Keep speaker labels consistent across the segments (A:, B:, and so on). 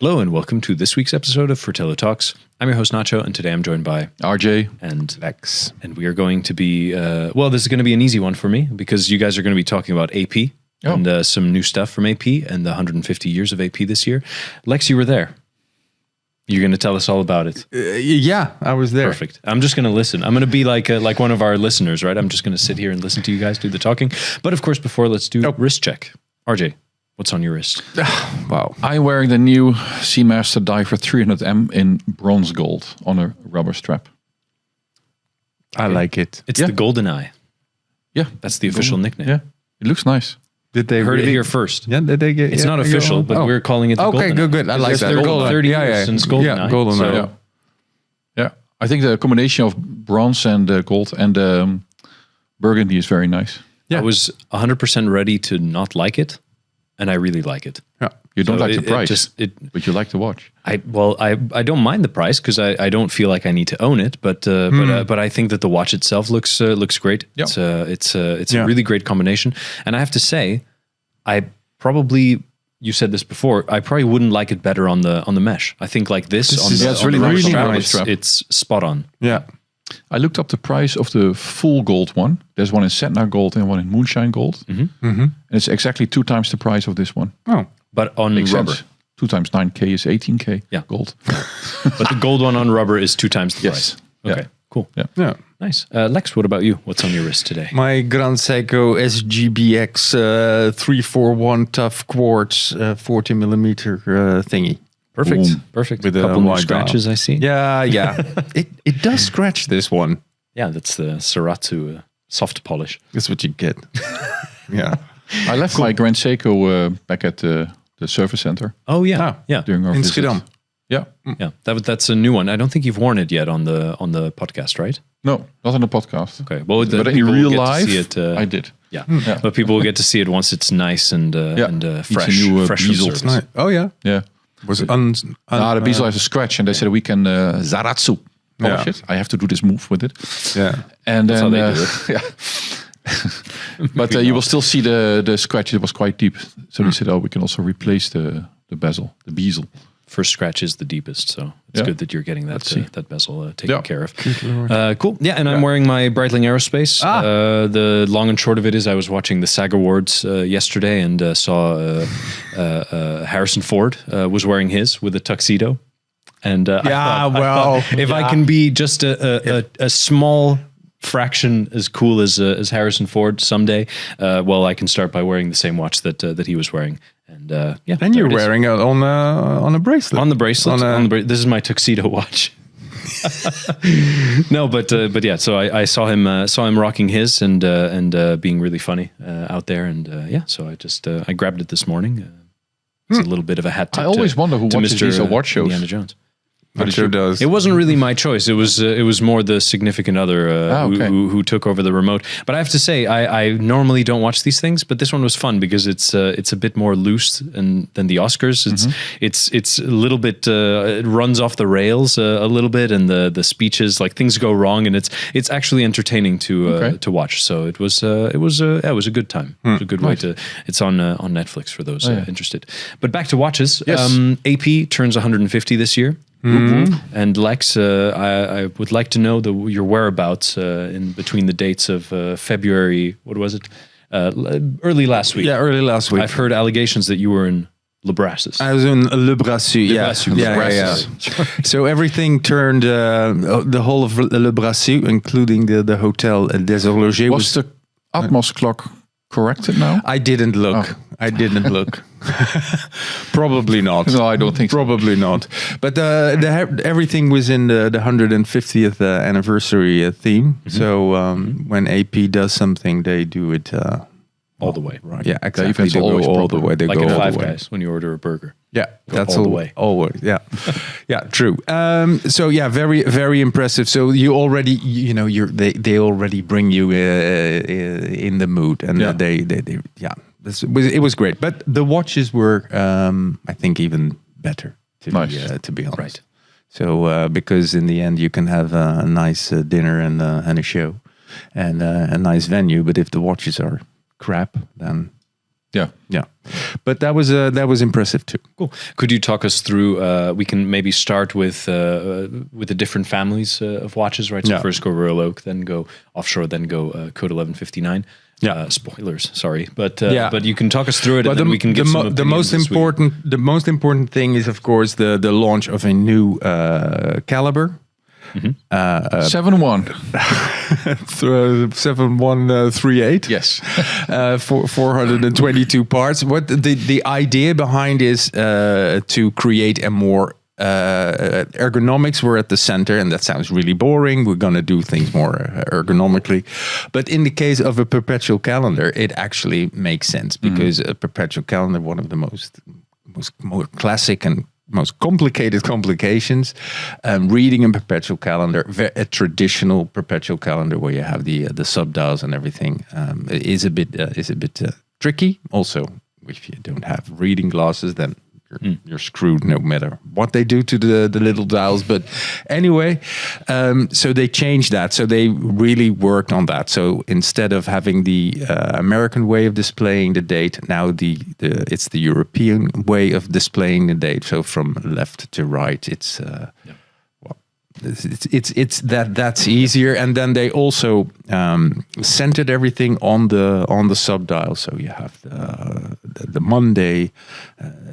A: Hello and welcome to this week's episode of Fratello Talks. I'm your host Nacho, and today I'm joined by
B: RJ
A: and
C: Lex.
A: And we are going to be, this is going to be an easy one for me because you guys are going to be talking about AP and some new stuff from AP and the 150 years of AP this year. Lex, you were there. You're going to tell us all about it.
C: Yeah, I was there.
A: Perfect. I'm just going to listen. I'm going to be like one of our listeners, right? I'm just going to sit here and listen to you guys do the talking. But of course, before, let's do wrist check. RJ, what's on your wrist?
C: Wow.
B: I'm wearing the new Seamaster Diver 300M in bronze gold on a rubber strap.
C: I like it.
A: It's the Golden Eye.
B: Yeah.
A: That's the official nickname.
B: Yeah. It looks nice.
C: Did they
A: heard it here first?
C: Yeah, did they get?
A: It's not official, but we're calling it the Golden Eye.
C: Good. I like that.
A: They're gold 30 years since Golden Eye.
C: Golden Eye.
B: Yeah. I think the combination of bronze and gold and burgundy is very nice.
A: Yeah. I was 100% ready to not like it, and I really like it.
B: Yeah. You don't like the price, but you like the watch.
A: I don't mind the price because I don't feel like I need to own it, but I think that the watch itself looks great.
B: Yeah.
A: It's a really great combination, and I have to say, you said this before, I probably wouldn't like it better on the mesh. I think like this on the
B: really
A: strap,
B: strap.
A: it's spot on.
C: Yeah.
B: I looked up the price of the full gold one. There's one in Setna gold and one in moonshine gold.
A: Mm-hmm.
B: Mm-hmm. And it's exactly 2 times the price of this one.
C: Oh.
A: But on rubber.
B: 2 times 9K is 18K gold.
A: But the gold one on rubber is 2 times the price. Okay, cool.
B: Yeah.
A: Nice. Lex, what about you? What's on your wrist today?
C: My Grand Seiko SGBX 341 tough quartz 40 millimeter thingy.
A: Perfect.
B: Boom.
A: Perfect.
C: With
A: a couple more
C: white
A: scratches, I see.
C: Yeah. It does scratch this one.
A: Yeah, that's the Saratsu soft polish.
C: That's what you get. Yeah.
B: I left my Grand Seiko back at the service center.
A: Oh yeah, yeah.
B: During our
C: in
B: visit.
C: Schiedam.
B: Yeah,
A: yeah. That's a new one. I don't think you've worn it yet on the podcast, right?
B: No, not on the podcast.
A: Okay, well,
B: but in real life,
A: see it,
B: I did.
A: Yeah. But people will get to see it once it's nice and fresh.
B: It's a new
A: fresh
B: bezel.
A: surface.
C: Oh yeah.
B: Yeah.
C: Was it
B: the bezel has a scratch, and they said we can Zaratsu polish it. I have to do this move with it.
C: Yeah,
B: and
A: that's
B: then
A: how they do it.
B: Yeah. But you will still see the scratch. It was quite deep, so they said, we can also replace the bezel, the bezel.
A: First scratch is the deepest, so it's good that you're getting that that bezel taken care of. Cool. Yeah, and I'm wearing my Breitling Aerospace. The long and short of it is I was watching the SAG Awards yesterday and saw Harrison Ford was wearing his with a tuxedo. And I thought, if I can be just a small fraction as cool as Harrison Ford someday, I can start by wearing the same watch that he was wearing. And
C: and you're wearing it on a bracelet.
A: On the bracelet. This is my tuxedo watch. No, but yeah. So I saw him rocking his and being really funny out there, and So I grabbed it this morning. It's a little bit of a hat tip.
B: I always wonder who watches these award shows.
A: Indiana Jones.
C: But it does.
A: It wasn't really my choice. It was more the significant other who took over the remote. But I have to say, I normally don't watch these things, but this one was fun because it's a bit more loose than the Oscars. It's a little bit it runs off the rails a little bit, and the speeches, like, things go wrong, and it's actually entertaining to watch. So it was a good time. It was a good way to. It's on Netflix for those interested. But back to watches.
B: Yes.
A: AP turns 150 this year. Mm-hmm. And Lex, I would like to know your whereabouts in between the dates of February. What was it? Early last week.
C: Yeah, early last week.
A: I've heard allegations that you were in Le Brassus.
C: I was in Le Brassus.
A: Yeah.
C: So everything turned. The whole of Le Brassus, including the hotel des Horlogers,
B: was the Audemars clock corrected now?
C: I didn't look. Probably not.
B: No, I don't think so.
C: Probably not. But everything was in the 150th anniversary theme. Mm-hmm. So when AP does something, they do it
A: all the way.
C: Right. Yeah, exactly. They go all the way. They
A: like
C: go
A: in
C: all
A: Five
C: the way.
A: Guys when you order a burger.
C: Yeah, that's
A: all the way.
C: Always, yeah, yeah, true. So yeah, very, very impressive. So you already, they already bring you in the mood, and it was great. But the watches were, I think, even better. To be honest.
A: Right.
C: So because in the end you can have a nice dinner and a show, and a nice venue. But if the watches are crap, then Yeah. But that was impressive too.
A: Cool. Could you talk us through? We can maybe start with the different families of watches, right? So first go Royal Oak, then go offshore, then go Code 1159.
C: Yeah.
A: Spoilers, sorry, but you can talk us through it, and then we can give some
C: the most important. The most important thing is, of course, the launch of a new caliber.
B: 7-1.
C: 7138.
B: Yes.
C: 422 parts. What the idea behind is to create a more ergonomics were at the center, and that sounds really boring. We're going to do things more ergonomically. But in the case of a perpetual calendar, it actually makes sense because a perpetual calendar, one of the most more classic and most complicated complications. Reading a perpetual calendar, a traditional perpetual calendar where you have the subdials and everything, is a bit tricky. Also, if you don't have reading glasses, then you're screwed no matter what they do to the little dials. But anyway, so they changed that. So they really worked on that. So instead of having the American way of displaying the date, now it's the European way of displaying the date. So from left to right, it's that's easier. And then they also centered everything on the subdial. So you have the Monday,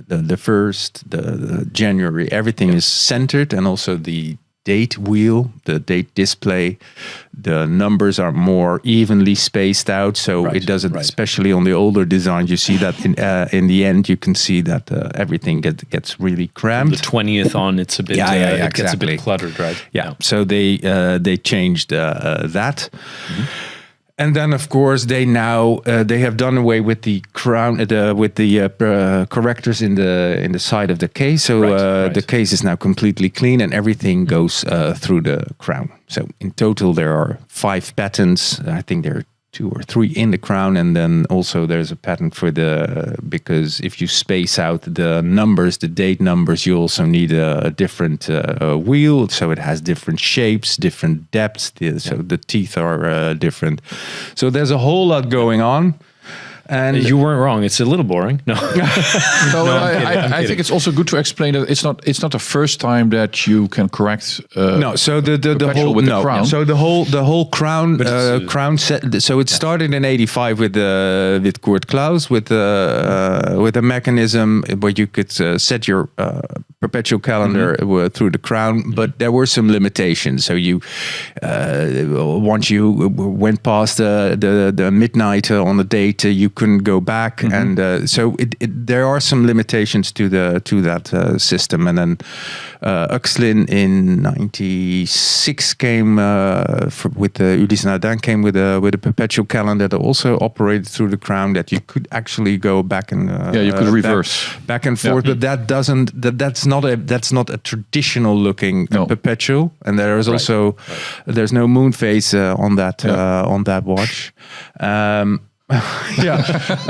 C: the first, the January. Everything is centered, and also the date wheel, the date display. The numbers are more evenly spaced out, so it doesn't. Especially on the older designs, you see that in the end, you can see that everything gets really cramped.
A: From the 20th on, it's a bit it gets a bit cluttered, right?
C: Yeah. So they changed that. Mm-hmm. And then, of course, they have done away with the crown, with the correctors in the side of the case. So the case is now completely clean, and everything goes through the crown. So in total, there are 5 patents. I think there are 2 or 3 in the crown, and then also there's a patent for because if you space out the numbers, the date numbers, you also need a different wheel, so it has different shapes, different depths, so the teeth are different. So there's a whole lot going on. And
A: you weren't wrong. It's a little boring. No,
B: I think it's also good to explain that it's not the first time that you can correct.
C: So the whole
B: with the crown.
C: So the whole crown crown set. So it started in '85 with Kurt Klaus with a mechanism where you could set your perpetual calendar through the crown, but there were some limitations. So you once you went past the midnight on the date, you couldn't go back, and so there are some limitations to that system. And then Uxlin in '96 came with Ulysse Nardin came with a perpetual calendar that also operated through the crown, that you could actually go back and
B: you could reverse
C: back and forth, but that's not a traditional looking perpetual. And there is also there's no moon phase on that watch.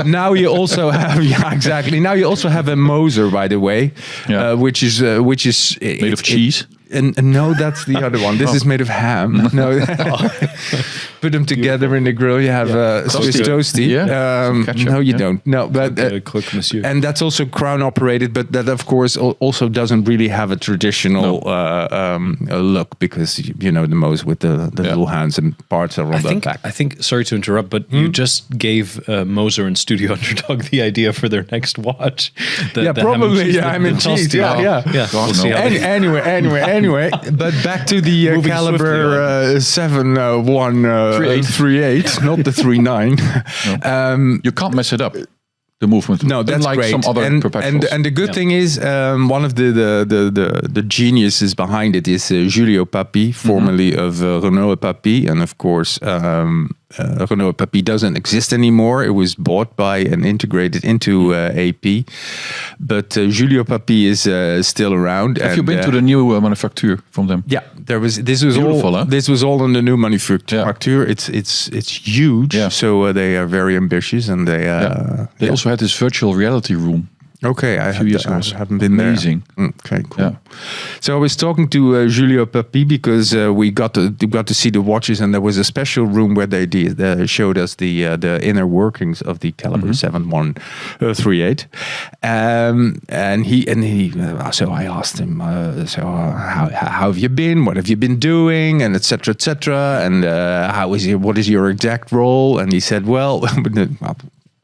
C: Now you also have exactly. Now you also have a Moser, by the way, which is
B: made of cheese.
C: And no, that's the other one. This is made of ham. No, put them together in the grill. You have Swiss toasty. No, you don't. No, but and that's also crown operated, but that of course also doesn't really have a traditional look, because the Moser with the little hands and parts are on the back.
A: I think. Sorry to interrupt, but you just gave Moser and Studio Underdog the idea for their next watch.
C: Probably. Ham and cheese. Yeah.
A: We'll see
C: Anyway, but back to the caliber 7138, not the 39.
B: You can't mess it up. The movement.
C: No, that's great.
B: Some other perpetuals.
C: And the good thing is, one of the geniuses behind it is Julio Papi, formerly of Renaud et Papi, and of course Renaud et Papi doesn't exist anymore. It was bought by and integrated into AP, but Julio Papi is still around.
B: Have you been to the new manufacture from them?
C: Yeah, this was all in the new manufacture. It's huge. So they are very ambitious, and they
B: also had this virtual reality room.
C: Okay,
B: a few years ago.
C: I haven't been
B: amazing.
C: There. Okay, cool. Yeah. So I was talking to Julio Papi because we got to see the watches, and there was a special room where they showed us the inner workings of the caliber 7138. So I asked him, how have you been? What have you been doing? And etc. etc. And what is your exact role? And he said, well.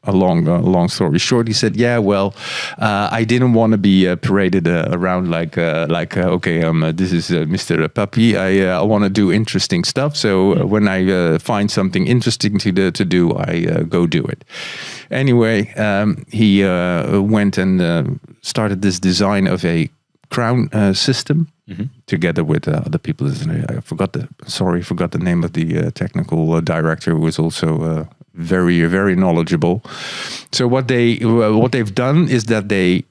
C: A long story short, he said, "Yeah, well, I didn't want to be paraded around like okay, this is Mr. Papi. I want to do interesting stuff. So when I find something interesting to do, I go do it. Anyway, he went and started this design of a crown system." Together with other people. I forgot the name of the technical director, who was also very, very knowledgeable. So what they've done is that they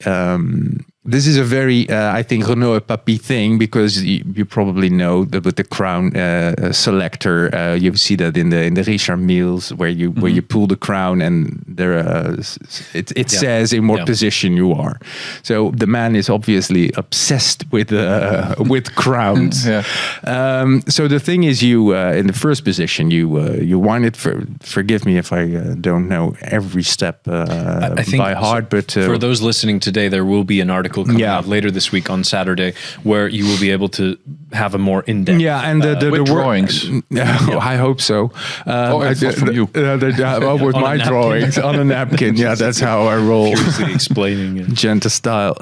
C: this is a very I think Renaud et Papi thing, because you probably know that with the crown selector, you see that in the Richard Mille where you pull the crown and there it says in what position you are. So the man is obviously obsessed with crowns. So the thing is, you in the first position you wind it. Forgive me if I don't know every step
A: I think
C: by heart, but
A: for those listening today, there will be an article coming out later this week on Saturday where you will be able to have a more in-depth.
C: And the
B: drawings.
C: I hope so.
B: From you.
C: With my drawings on a napkin. Yeah, that's how I roll.
A: Seriously explaining
C: Genta style.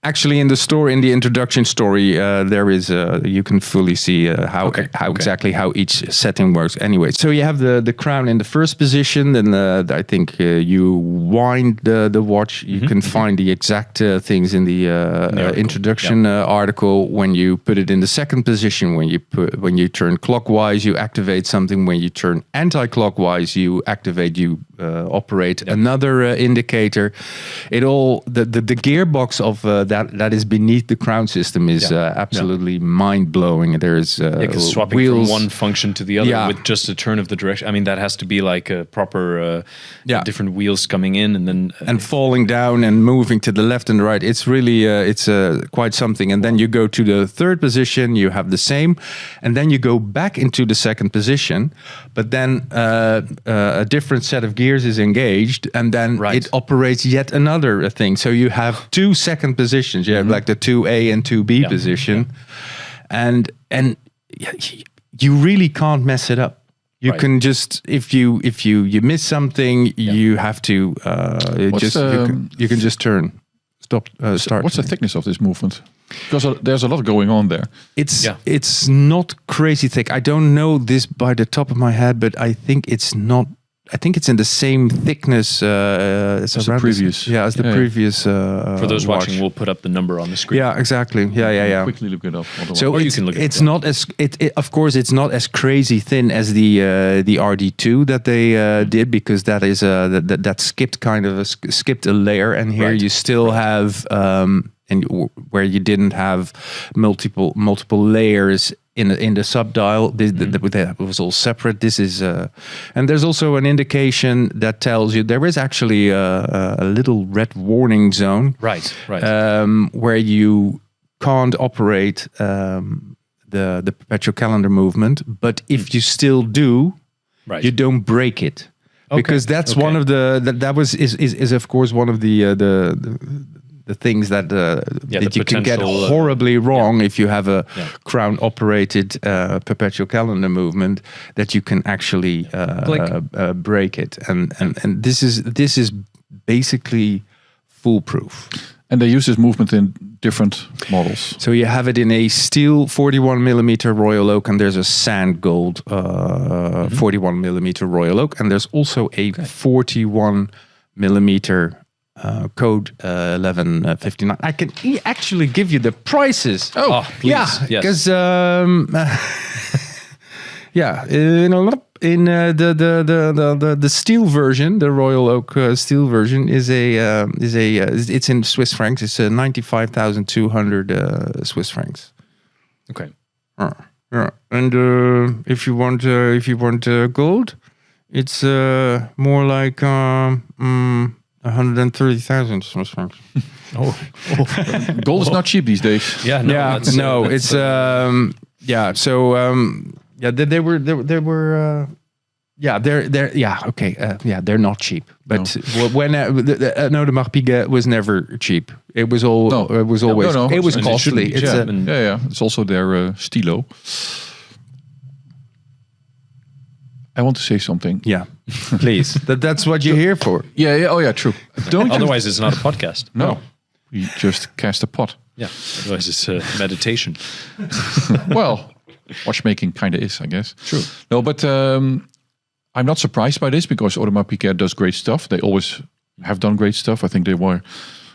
C: Actually, in the introduction story, there is you can fully see exactly how each setting works. Anyway, so you have the crown in the first position, and I think you wind the watch. You can find the exact things in the introduction article. When you put it in the second position, when you turn clockwise, you activate something. When you turn anti-clockwise, you operate another indicator. It all the gearbox of that is beneath the crown system is absolutely mind-blowing. There's
A: swapping
C: wheels
A: from one function to the other with just a turn of the direction. I mean, that has to be like a proper different wheels coming in and then
C: and falling down and moving to the left and the right. It's really quite something. And then you go to the third position, you have the same, and then you go back into the second position, but then a different set of gears is engaged, and then it operates yet another thing. So you have two second positions. You have like the 2A and 2B position, and you really can't mess it up. You can just if you miss something, you have to you can just turn, stop, start.
B: What's the thickness of this movement? Because there's a lot going on there.
C: It's not crazy thick. I don't know this by the top of my head, but I think it's not. I think it's in the same thickness as
B: the previous.
C: As the previous.
A: For those watching, we'll put up the number on the screen.
C: Yeah, exactly. Yeah.
B: Quickly look it up.
C: So you can look it up. It's not as of course it's not as crazy thin as the RD2 that they did, because that is that skipped a layer, and here you still have and where you didn't have multiple layers. In the subdial, that was all separate. This is, and there's also an indication that tells you there is actually a little red warning zone,
A: right,
C: where you can't operate the perpetual calendar movement, but if you still do, you don't break it, because that's one of is of course one of the things that you can get horribly wrong if you have a crown operated perpetual calendar movement, that you can actually break it, and this is basically foolproof.
B: And they use this movement in different models.
C: So you have it in a steel 41mm Royal Oak, and there's a sand gold 41mm Royal Oak, and there's also a 41mm code 1159. I can actually give you the prices.
A: Oh, please.
C: Yeah, because in the steel version, the Royal Oak steel version is it's in Swiss francs. It's 95,200 Swiss francs.
A: Okay.
C: Yeah, and if you want gold, it's more like 130,000 Swiss francs.
B: Gold is not cheap these days.
A: Yeah,
C: it's they were. They're not cheap. But when Audemars Piguet was never cheap. It was all. It was always. It was costly.
B: It's also their stilo. I want to say something.
C: Yeah, please. That's what you're here for.
B: Yeah. Oh, yeah. True.
A: Otherwise, it's not a podcast.
B: No. We just cast a pot.
A: Yeah. Otherwise, it's meditation.
B: Well, watchmaking kind of is, I guess.
A: True.
B: No, but I'm not surprised by this because Audemars Piguet does great stuff. They always have done great stuff. I think they were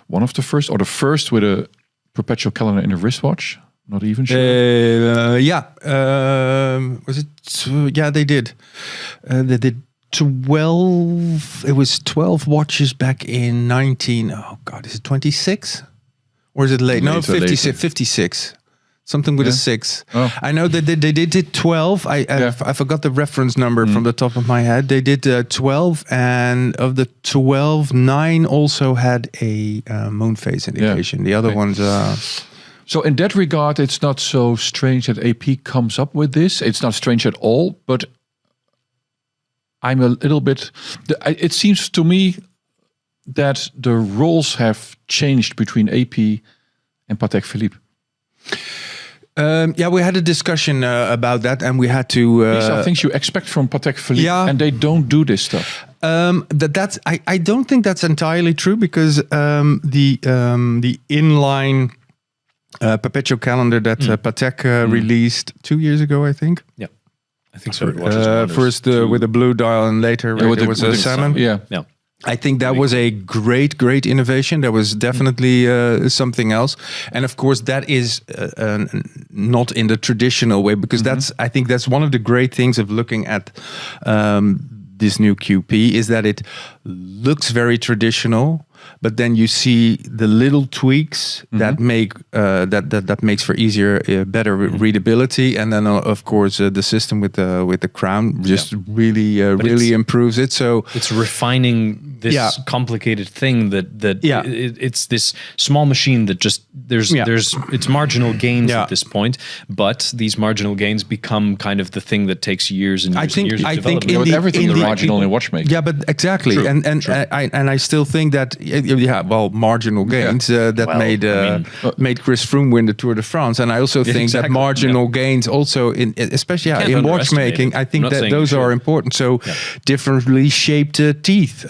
B: one of the first, or the first with a perpetual calendar in a wristwatch. Not even sure.
C: Was it? They did. They did 12. It was 12 watches back in 19. Oh God, is it 26? Or is it late? No, 56. 56. Something with a 6. Oh. I know that they did 12. I forgot the reference number from the top of my head. They did 12, and of the 12, 9 also had a moon phase indication. The other ones.
B: So in that regard, it's not so strange that AP comes up with this. It's not strange at all, but I'm a little bit... It seems to me that the roles have changed between AP and Patek Philippe.
C: We had a discussion about that, and we had to...
B: These are things you expect from Patek Philippe, and they don't do this stuff.
C: I don't think that's entirely true, because the inline... perpetual calendar that Patek released 2 years ago, I think.
A: Yeah, I think so.
C: First with a blue dial, and later it was a salmon.
B: Yeah.
C: I think that was a great innovation. That was definitely something else. And of course, that is not in the traditional way, because I think that's one of the great things of looking at this new QP, is that it looks very traditional, but then you see the little tweaks that make that makes for easier, better readability, and then of course the system with the crown just really improves it. So
A: it's refining this complicated thing it's this small machine that just there's it's marginal gains at this point, but these marginal gains become kind of the thing that takes years and years and years of development.
B: With everything is marginal in watchmaking.
C: Yeah, but exactly, true, and I still think that marginal gains made Chris Froome win the Tour de France, and I also think that marginal gains also especially in watchmaking, I think that those are important. So differently shaped teeth.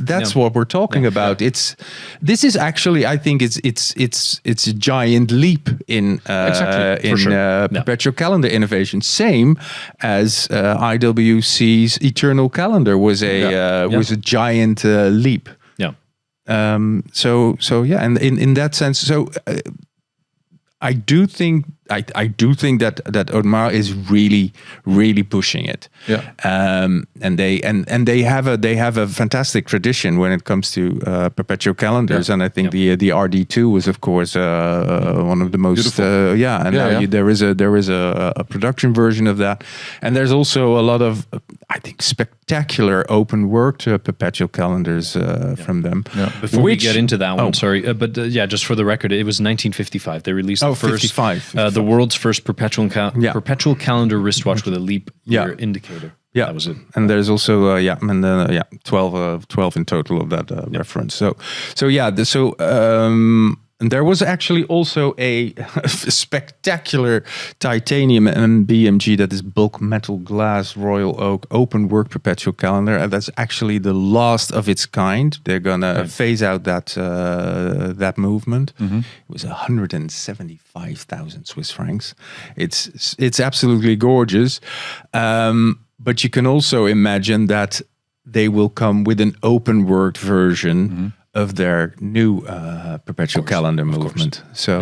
C: That's what we're talking about. This is actually, I think it's a giant leap in perpetual calendar innovation. Same as IWC's Eternal Calendar was a giant leap. And in that sense, I do think that Audemars is really pushing it. And they have a fantastic tradition when it comes to perpetual calendars. And I think the RD2 was, of course, one of the most there is a production version of that, and there's also a lot of, I think, spectacular open work to perpetual calendars from them.
A: Before we get into that one, sorry, but just for the record, it was 1955. They released the first
C: 55.
A: The world's first perpetual calendar wristwatch with a leap year indicator.
C: Yeah,
A: that was it.
C: And there's also 12 in total of that reference. And there was actually also a spectacular titanium and BMG, that is bulk metal glass Royal Oak open work perpetual calendar, and that's actually the last of its kind. They're gonna phase out that movement. It was 175,000 Swiss francs. It's absolutely gorgeous, but you can also imagine that they will come with an open worked version of their new perpetual calendar movement. So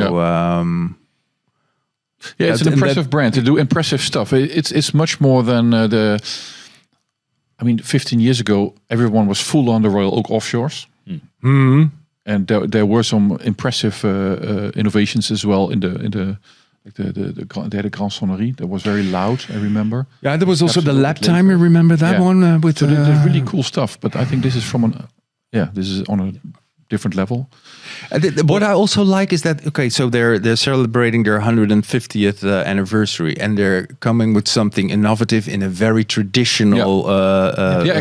B: it's an impressive brand. They do impressive stuff. It's much more than 15 years ago, everyone was full on the Royal Oak offshores. And there were some impressive innovations as well in the Like they had a Grand Sonnerie that was very loud, I remember.
C: Yeah, there was also the lap timer, remember that one?
B: So there's really cool stuff, but I think this is this is on a different level.
C: What I also like is that, so they're celebrating their 150th anniversary, and they're coming with something innovative in a very traditional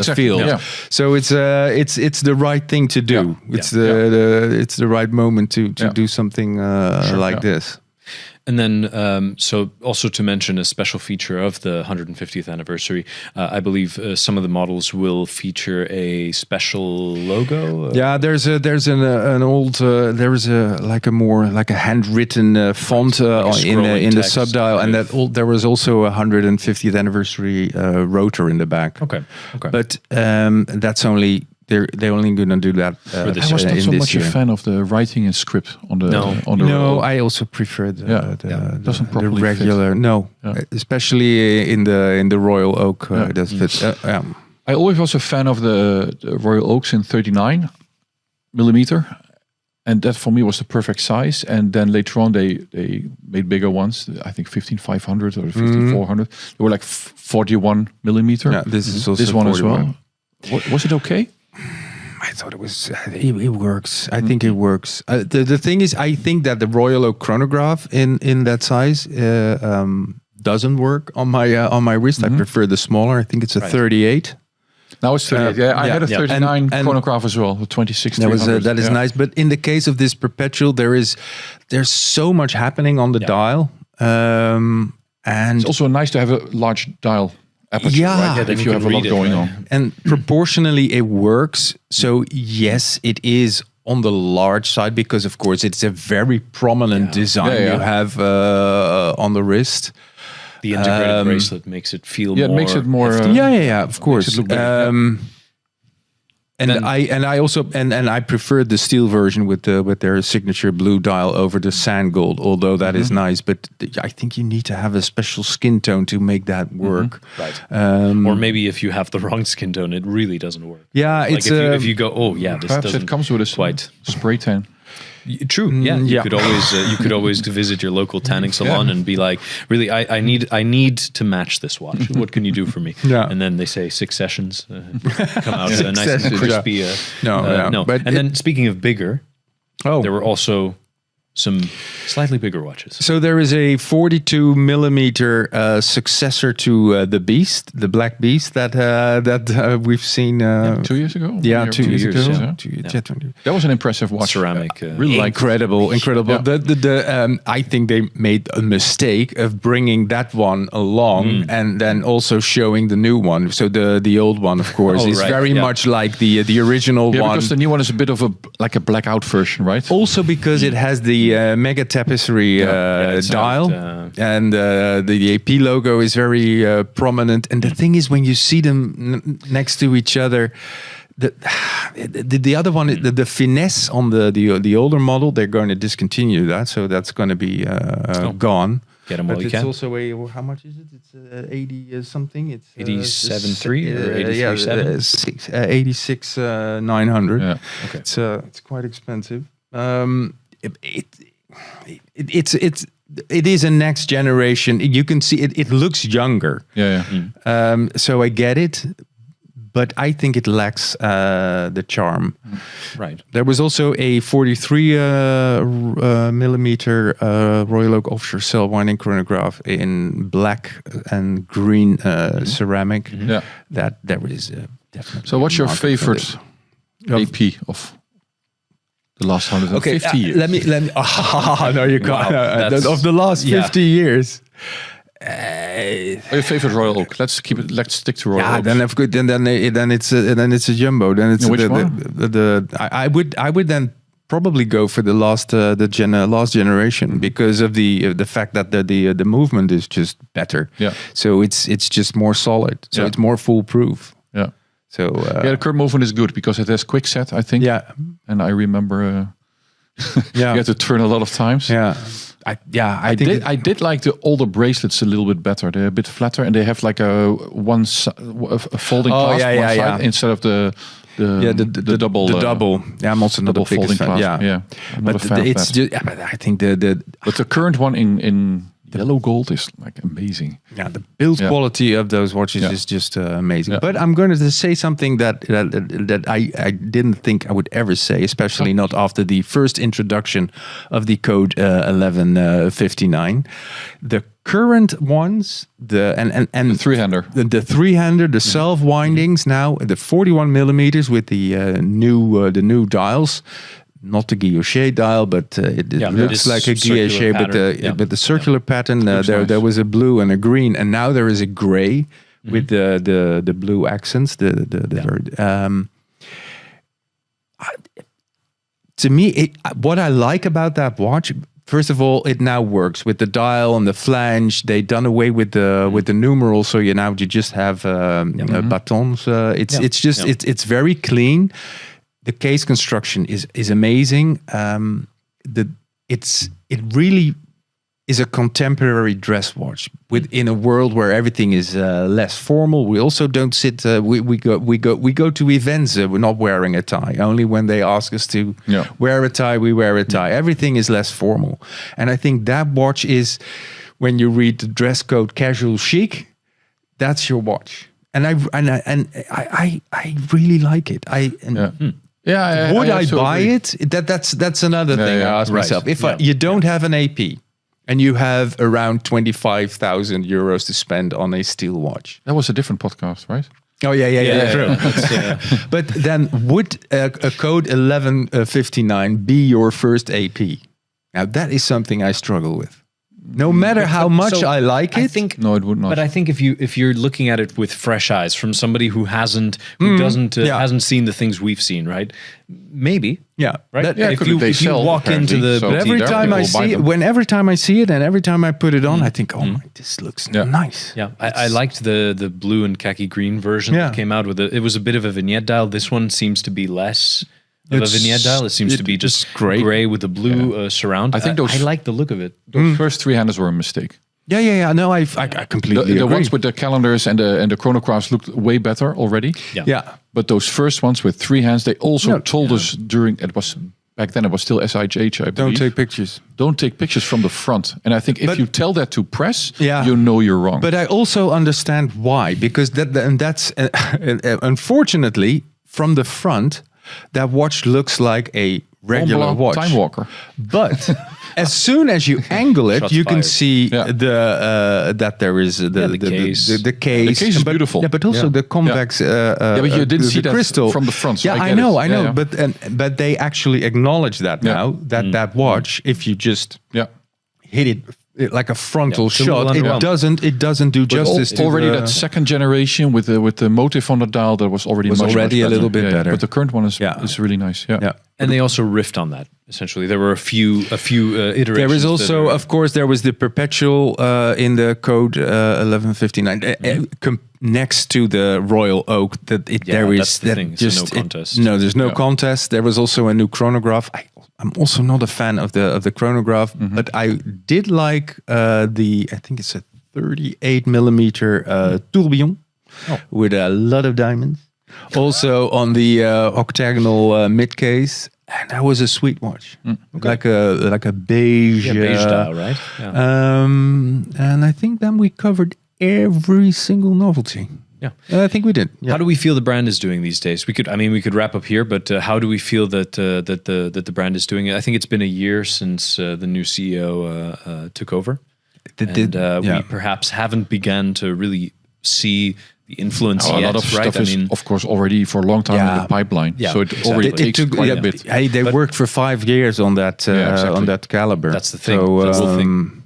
C: field. Yeah. So it's the right thing to do.
A: Yeah.
C: It's the right moment to do something like this.
A: And then, so also to mention a special feature of the 150th anniversary, I believe some of the models will feature a special logo.
C: There's an old like a handwritten font in the subdial, and there was also a 150th anniversary rotor in the back.
A: Okay.
C: But that's only. They're only going to do that.
B: I was not so much a fan of the writing and script on the.
C: No, I also prefer the regular.
B: Fit.
C: No, especially in the Royal Oak. Does fit.
B: I always was a fan of the Royal Oaks in 39 millimeter, and that for me was the perfect size. And then later on, they made bigger ones. I think 15500 or 15400. They were like 41 millimeter.
C: Yeah, this is also
B: this one
C: 41.
B: as well. Was it okay?
C: I thought it was. It works. I think it works. The thing is, I think that the Royal Oak chronograph in that size doesn't work on my wrist. I prefer the smaller. I think it's a 38.
B: Now it's 38. I had a 39 chronograph as well, the 26.
C: That is nice. But in the case of this perpetual, there's so much happening on the dial, and
B: it's also nice to have a large dial. Aperture, right? If you have a lot going on.
C: And proportionally it works. So yes, it is on the large side because of course it's a very prominent design you have on the wrist.
A: The integrated bracelet makes it feel more.
B: It makes it more.
C: Of course. I prefer the steel version with their signature blue dial over the sand gold, although that is nice. But I think you need to have a special skin tone to make that work.
A: Right. Or maybe if you have the wrong skin tone, it really doesn't work.
C: Yeah,
A: like
C: it's
A: if you go, this
B: perhaps
A: doesn't
B: it comes with a
A: quite
B: spray tan.
A: True. Yeah. You could always visit your local tanning salon and be like, really, I need to match this watch. What can you do for me?
C: Yeah.
A: And then they say 6 sessions come out nice and crispy. No.
C: But
A: then speaking of bigger, there were also some slightly bigger watches.
C: So there is a 42 millimeter successor to the Beast, the Black Beast that we've seen
B: 2 years ago.
C: Yeah, 2 years ago.
B: That was an impressive watch.
A: Ceramic,
C: really incredible. Yeah. I think they made a mistake of bringing that one along and then also showing the new one. So the old one, of course, is very much like the original one.
B: Because the new one is a bit of a blackout version, right?
C: Also because it has the mega tapestry dial, and the AP logo is very prominent. And the thing is, when you see them next to each other, the other one, the finesse on the older model, they're going to discontinue that, so that's going to be gone.
A: Get them while you can.
C: It's also how much is it? It's 80 something. It's
A: 87.3 or 83.7.
C: 86 900.
B: Yeah.
C: Okay. It's quite expensive. It is a next generation. You can see it looks younger. So I get it, but I think it lacks the charm.
A: Right.
C: There was also a 43 millimeter Royal Oak offshore cell winding chronograph in black and green ceramic. That there is definitely.
B: So what's your favorite AP of the last 150 years?
C: Let me. No, you can't. Of the last 50 years.
B: Your favorite Royal Oak? Let's stick to Royal Oak.
C: Then it's a jumbo. Then it's
B: which one?
C: I would then probably go for the last generation because of the fact that the movement is just better.
B: Yeah.
C: So it's just more solid. So it's more foolproof.
B: Yeah.
C: So
B: the curve movement is good because it has quick set, I think.
C: Yeah.
B: And I remember you had to turn a lot of times.
C: Yeah. I
B: did like the older bracelets a little bit better. They're a bit flatter and they have like a folding clasp side instead of the double.
C: The double. Yeah, I'm also not a
B: folding
C: fan.
B: Yeah. I'm not a fan of that.
C: But I think
B: But the current one in yellow gold is like amazing.
C: Yeah, the build quality of those watches is just amazing.
B: Yeah.
C: But I'm going to say something that I didn't think I would ever say, especially not after the first introduction of the code 1159. The current ones, the
B: 3-hander,
C: the 3-hander, the self windings now, the 41 millimeters with the new dials. Not the guilloche dial, but it looks like a guilloche, but the circular pattern. There was a blue and a green, and now there is a gray with the blue accents. To me, what I like about that watch, first of all, it now works with the dial and the flange. They done away with the numerals, so you just have batons. It's very clean. The case construction is amazing. It really is a contemporary dress watch within a world where everything is less formal. We also don't sit. We go to events. We're not wearing a tie. Only when they ask us to wear a tie, we wear a tie. Everything is less formal, and I think that watch is, when you read the dress code, casual chic. That's your watch, and I really like it. Would I buy it? That's another thing I ask myself. If you don't have an AP and you have around 25,000 euros to spend on a steel watch,
B: that was a different podcast, right?
C: Oh yeah. True. But then would a code 1159 be your first AP? Now that is something I struggle with. No matter how much I like it,
B: no, it would not.
A: But I think if you're looking at it with fresh eyes from somebody who hasn't seen the things we've seen, right? Maybe, right. If you walk into the,
C: but every time I see it, and every time I put it on, I think, this looks nice.
A: Yeah, I liked the blue and khaki green version that came out with it. It was a bit of a vignette dial. This one seems to be less of a vignette dial. It seems to be just gray with the blue surround.
B: I think
A: I like the look of it.
B: Those first 3-handers were a mistake.
C: Yeah. No, I completely agree.
B: The ones with the calendars and the chronographs looked way better already.
C: Yeah.
B: But those first ones with 3 hands, they also told us back then it was still SIH, I believe.
C: Don't take pictures.
B: Don't take pictures from the front. And I think if you tell that to press, you know you're wrong.
C: But I also understand why, because that's unfortunately from the front, that watch looks like a regular watch.
B: Time walker.
C: But as soon as you angle it, you can see that there is the case. The case
B: is beautiful.
C: Yeah, but also the convex.
B: But you didn't see that
C: crystal
B: from the front. So
C: yeah, I know. But they actually acknowledge that now. That watch, if you just hit it like a frontal shot, it doesn't do justice to
B: already that second generation with the motif on the dial that was already much
C: a little bit better.
B: But the current one is really nice. Yeah.
A: And they also riffed on that. Essentially, there were a few iterations.
C: There is also, of course, there was the perpetual in the code 1159 next to the Royal Oak. There's no contest. There's no contest. There was also a new chronograph. I'm also not a fan of the chronograph, but I did like I think it's a 38 millimeter tourbillon with a lot of diamonds. Also on the octagonal mid case, and that was a sweet watch, like a beige
A: dial, right? Yeah.
C: And I think then we covered every single novelty.
A: Yeah,
C: I think we did. Yeah.
A: How do we feel the brand is doing these days? We could wrap up here, but how do we feel that the brand is doing it? I think it's been a year since the new CEO took over, we perhaps haven't begun to really see the influence yet.
B: A lot of stuff is, of course, already for a long time in the pipeline. Yeah, so it already takes quite a bit.
C: Hey, they worked for 5 years on that on that caliber.
A: That's the thing. So, that's the thing.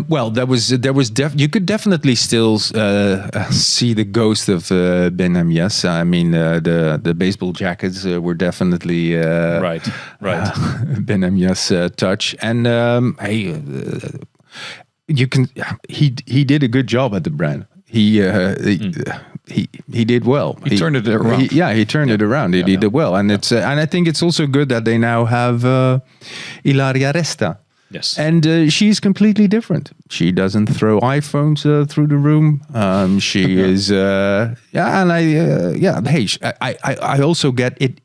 C: Well, there was you could definitely still see the ghost of Ben Amias. I mean, the baseball jackets were definitely
A: right.
C: Ben Amias touch, and you can. He did a good job at the brand. He did well.
B: He turned it around.
C: He turned it around. He did it well, and it's and I think it's also good that they now have Ilaria Resta.
A: Yes,
C: and she's completely different. She doesn't throw iPhones through the room. She is, and I also get it.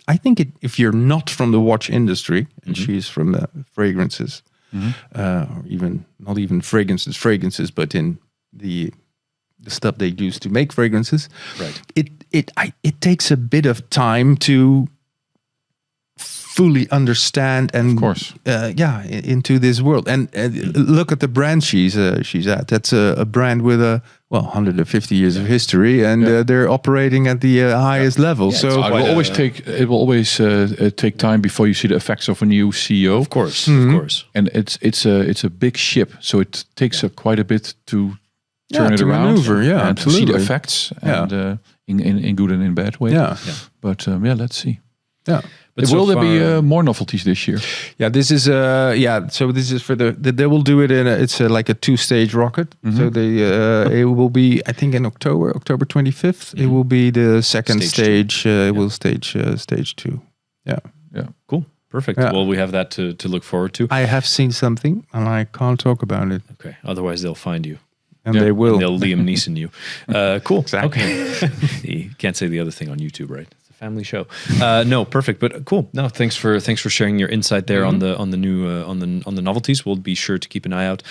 C: I think if you're not from the watch industry, and she's from the fragrances, or even not even fragrances, but in the stuff they use to make fragrances.
A: Right.
C: It takes a bit of time to fully understand and
B: of course,
C: into this world. And look at the brand she's at. That's a brand with 150 years of history, and they're operating at the highest level.
B: Yeah,
C: so
B: it will always take time before you see the effects of a new CEO.
A: Of course, of course.
B: And it's a big ship, so it takes quite a bit to turn it around,
C: maneuver,
B: and to see the effects, and in good and in bad way.
C: Yeah.
B: But let's see.
C: Yeah.
B: But will there be more novelties this year?
C: Yeah, this is So this is for they will do it in it's like a 2-stage rocket. So it will be, I think, in October 25th. It will be the second stage. It will stage 2. Yeah.
B: Yeah.
A: Cool. Perfect.
C: Yeah.
A: Well, we have that to look forward to.
C: I have seen something, and I can't talk about it.
A: Okay. Otherwise, they'll find you.
C: And they will.
A: And they'll Liam Neeson you. Cool.
C: Exactly.
A: Okay. You can't say the other thing on YouTube, right? It's a family show. No, perfect. But cool. No, thanks for sharing your insight there on the new on the novelties. We'll be sure to keep an eye out.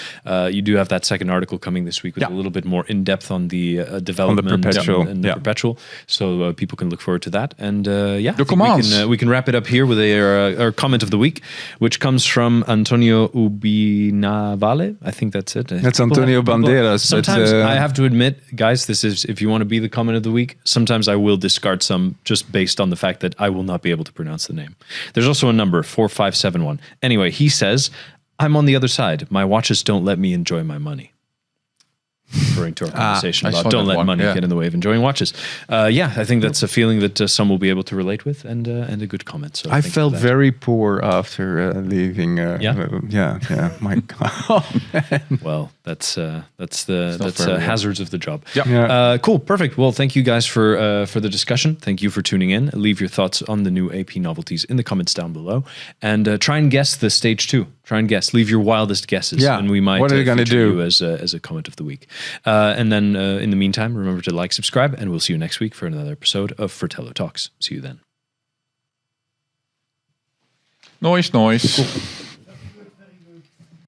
A: You do have that second article coming this week with a little bit more in depth on the development
C: on the perpetual.
A: and the perpetual. So people can look forward to that. And
B: the commands.
A: We can wrap it up here with our comment of the week, which comes from Antonio Ubinavale. I think that's it.
C: That's Antonio Banderas.
A: Sometimes I have to admit, guys, this is, if you want to be the comment of the week, sometimes I will discard some just based on the fact that I will not be able to pronounce the name. There's also a number, 4571. Anyway, he says, I'm on the other side. My watches don't let me enjoy my money. Referring to our conversation about don't let money get in the way of enjoying watches. I think that's a feeling that some will be able to relate with, and a good comment. So
C: I felt very poor after leaving. My God.
A: Well, that's hazards of the job.
B: Yeah.
A: Cool, perfect. Well, thank you guys for the discussion. Thank you for tuning in. Leave your thoughts on the new AP novelties in the comments down below, and try and guess the stage 2. Try and guess. Leave your wildest guesses, and we might
C: what are they going to do
A: as a comment of the week. And then in the meantime, remember to like, subscribe, and we'll see you next week for another episode of Fratello Talks. See you then.
B: Noise. Cool.